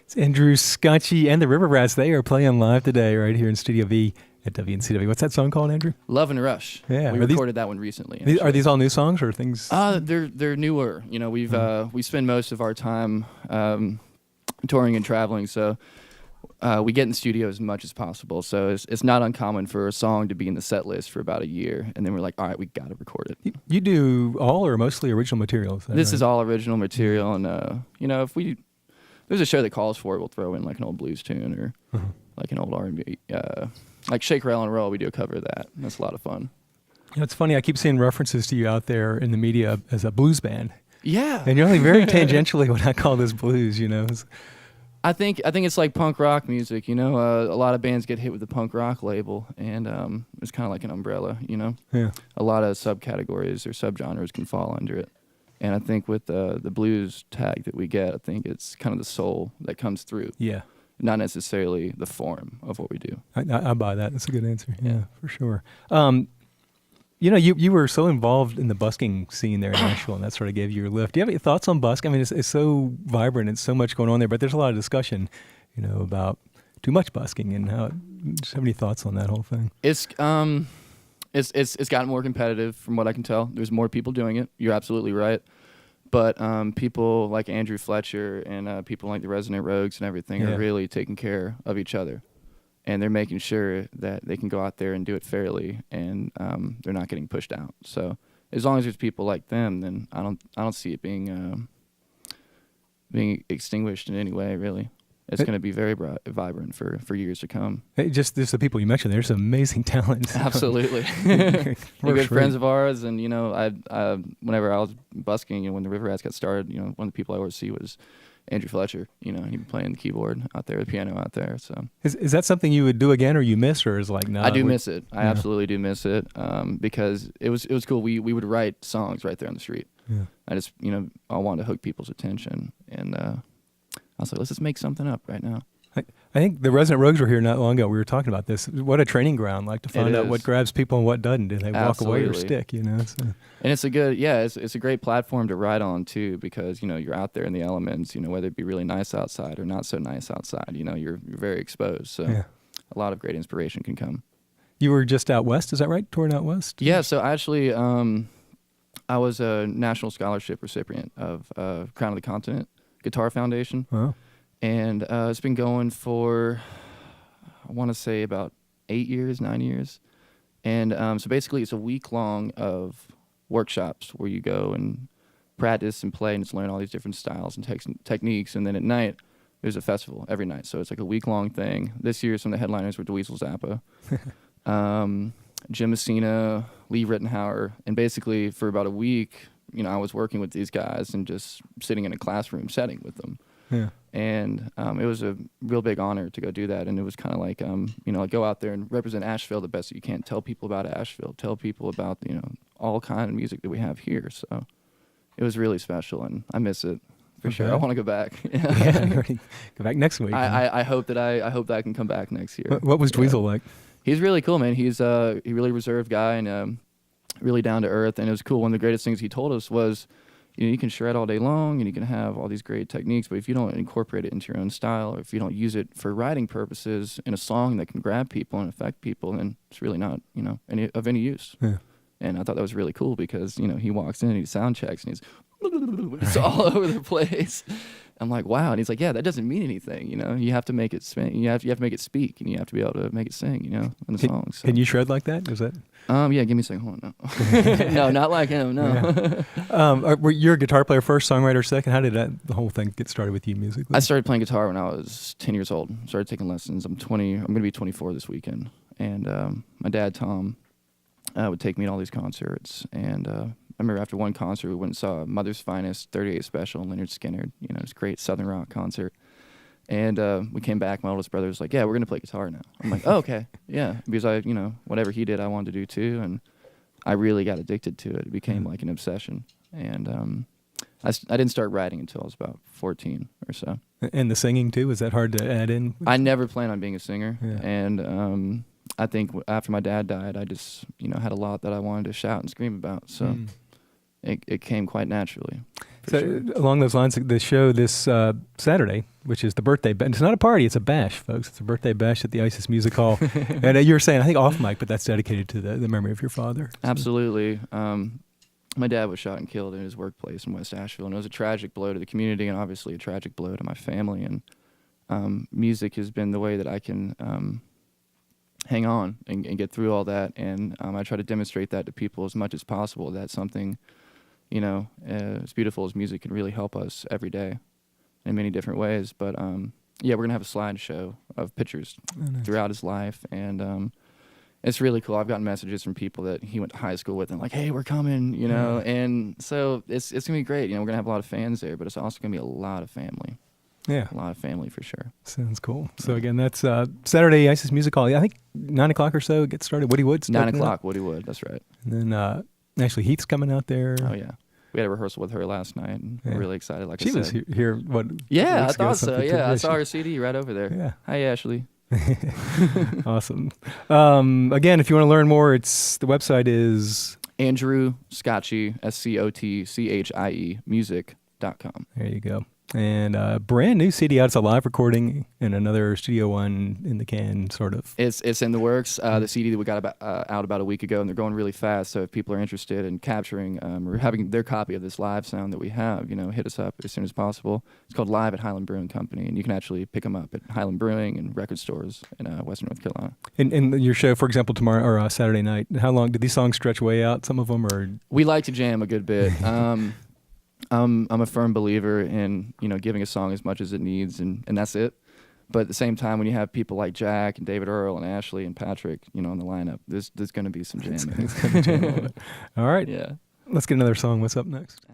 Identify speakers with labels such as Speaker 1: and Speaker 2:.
Speaker 1: It's Andrew Scotchie and the River Rats. They are playing live today right here in Studio V at WNCW. What's that song called, Andrew?
Speaker 2: Love and Rush.
Speaker 1: Yeah.
Speaker 2: We recorded that one recently.
Speaker 1: Are these all new songs or things?
Speaker 2: They're newer. You know, we spend most of our time touring and traveling, so we get in the studio as much as possible. So it's not uncommon for a song to be in the set list for about a year, and then we're like, all right, we got to record it.
Speaker 1: You do all or mostly original material?
Speaker 2: This is all original material, and you know, if there's a show that calls for it, we'll throw in like an old blues tune or like an old R&B. Like Shake, Rattle, and Roll, we do a cover of that. That's a lot of fun.
Speaker 1: You know, it's funny, I keep seeing references to you out there in the media as a blues band.
Speaker 2: Yeah.
Speaker 1: And you're only very tangentially what I call this blues, you know.
Speaker 2: I think it's like punk rock music, you know. A lot of bands get hit with the punk rock label, and it's kind of like an umbrella, you know.
Speaker 1: Yeah.
Speaker 2: A lot of subcategories or subgenres can fall under it. And I think with the blues tag that we get, I think it's kind of the soul that comes through.
Speaker 1: Yeah.
Speaker 2: Not necessarily the form of what we do.
Speaker 1: I buy that. That's a good answer. Yeah, for sure. You know, you were so involved in the busking scene there in Nashville, and that sort of gave you your lift. Do you have any thoughts on busk? I mean, it's so vibrant. It's so much going on there, but there's a lot of discussion, you know, about too much busking and how. Do you have any thoughts on that whole thing?
Speaker 2: It's gotten more competitive from what I can tell. There's more people doing it. You're absolutely right. But people like Andrew Fletcher and people like the Resident Rogues and everything are really taking care of each other. And they're making sure that they can go out there and do it fairly, and they're not getting pushed out. So as long as there's people like them, then I don't see it being extinguished in any way, really. It's going to be very vibrant for years to come.
Speaker 1: Hey, just the people you mentioned, there's some amazing talent.
Speaker 2: Absolutely. They're good friends of ours, and you know, I whenever I was busking, you know, when the River Rats got started, you know, one of the people I always see was Andrew Fletcher. You know, he'd be playing the keyboard out there, the piano out there. So
Speaker 1: is that something you would do again, or you miss, or is like no?
Speaker 2: I do miss it. I absolutely do miss it because it was cool. We would write songs right there on the street. Yeah. I just I wanted to hook people's attention, and I was like, let's just make something up right now.
Speaker 1: I think the Resident Rogues were here not long ago. We were talking about this. What a training ground, like to find out what grabs people and what doesn't. Do they walk away or stick, you know? So.
Speaker 2: And it's a good, it's a great platform to ride on too, because, you know, you're out there in the elements, you know, whether it be really nice outside or not so nice outside, you know, you're very exposed. So a lot of great inspiration can come. You
Speaker 1: were just out west, is that right? Touring out west?
Speaker 2: Yeah, so actually I was a national scholarship recipient of Crown of the Continent Guitar Foundation.
Speaker 1: Wow.
Speaker 2: And it's been going for, I want to say about 9 years. And so basically it's a week long of workshops where you go and practice and play and just learn all these different styles and techniques. And then at night, there's a festival every night. So it's like a week long thing. This year, some of the headliners were Dweezil Zappa, Jim Messina, Lee Rittenhauer. And basically for about a week, you know, I was working with these guys and just sitting in a classroom setting with them.
Speaker 1: Yeah.
Speaker 2: And it was a real big honor to go do that. And it was kind of like, you know, go out there and represent Asheville the best that you can. Tell people about Asheville. Tell people about, you know, all kind of music that we have here. So it was really special, and I miss it for sure. I want to go back.
Speaker 1: Go back next week.
Speaker 2: I hope that I hope that I can come back next year.
Speaker 1: What was Dweezil like?
Speaker 2: He's really cool, man. He's a really reserved guy and really down to earth. And it was cool. One of the greatest things he told us was, you know, you can shred all day long and you can have all these great techniques, but if you don't incorporate it into your own style, or if you don't use it for writing purposes in a song that can grab people and affect people, then it's really not, you know, of any use. Yeah. And I thought that was really cool because, you know, he walks in and he sound checks and he's it's all over the place. I'm like, wow. And he's like, yeah, that doesn't mean anything. You know, you have to make it sing. You have to make it speak, and you have to be able to make it sing, you know, in the song. So.
Speaker 1: Can you shred like that? Is that?
Speaker 2: Yeah, give me a second. Hold on. No. No, not like him. No.
Speaker 1: Yeah. Were you a guitar player first, songwriter second? How did the whole thing get started with you musically?
Speaker 2: I started playing guitar when I was 10 years old. Started taking lessons. I'm 20. I'm going to be 24 this weekend. And my dad, Tom, would take me to all these concerts. And I remember after one concert, we went and saw Mother's Finest 38 Special and Leonard Skinner. You know, it was a great Southern rock concert. And we came back. My oldest brother was like, yeah, we're going to play guitar now. I'm like, oh, okay. Yeah. Because you know, whatever he did, I wanted to do too. And I really got addicted to it. It became like an obsession. And I didn't start writing until I was about 14 or so.
Speaker 1: And the singing too? Was that hard to add in?
Speaker 2: I never planned on being a singer.
Speaker 1: Yeah.
Speaker 2: And I think after my dad died, I just, you know, had a lot that I wanted to shout and scream about. So it came quite naturally. For
Speaker 1: So
Speaker 2: sure.
Speaker 1: along those lines, the show this Saturday, which is the birthday bash. It's not a party; it's a bash, folks. It's a birthday bash at the ISIS Music Hall. And you were saying, I think off mic, but that's dedicated to the memory of your father. So.
Speaker 2: Absolutely. My dad was shot and killed in his workplace in West Asheville, and it was a tragic blow to the community, and obviously a tragic blow to my family. And music has been the way that I can hang on and get through all that. And I try to demonstrate that to people as much as possible. That something, as beautiful as music can really help us every day in many different ways. But yeah, we're gonna have a slideshow of pictures throughout his life, and it's really cool. I've gotten messages from people that he went to high school with, and like, "Hey, we're coming," and so it's gonna be great. We're gonna have a lot of fans there, but it's also gonna be a lot of family.
Speaker 1: Yeah,
Speaker 2: A lot of family for sure.
Speaker 1: sounds cool. So again, that's Saturday, ISIS Music Hall. I think 9 o'clock or so. Get started. Woody Wood's
Speaker 2: 9 o'clock, Woody Wood. That's right.
Speaker 1: And then Ashley Heath's coming out there.
Speaker 2: Oh yeah, we had a rehearsal with her last night, and we're really excited. Like
Speaker 1: She
Speaker 2: I said,
Speaker 1: was here. What?
Speaker 2: yeah, I
Speaker 1: weeks ago,
Speaker 2: thought so.
Speaker 1: something
Speaker 2: Yeah, I saw
Speaker 1: she-
Speaker 2: her CD right over there.
Speaker 1: Yeah.
Speaker 2: Hi, Ashley.
Speaker 1: Awesome. Again, if you want to learn more, the website is
Speaker 2: Andrew Scotchie, SCOTCHIE music.com.
Speaker 1: there. You go. And brand new CD out. It's a live recording and another Studio One in the can, sort of.
Speaker 2: It's in the works. The CD that we got out about a week ago, and they're going really fast. So if people are interested in capturing or having their copy of this live sound that we have, hit us up as soon as possible. It's called Live at Highland Brewing Company, and you can actually pick them up at Highland Brewing and record stores in Western North Carolina.
Speaker 1: And your show, for example, tomorrow or Saturday night. How long did these songs stretch way out? Some of them, or
Speaker 2: We like to jam a good bit. I'm a firm believer in giving a song as much as it needs, and that's it. But at the same time, when you have people like Jack and David Earl and Ashley and Patrick, on the lineup, there's going to be some jamming.
Speaker 1: All right.
Speaker 2: Yeah.
Speaker 1: Let's get another song. What's up next?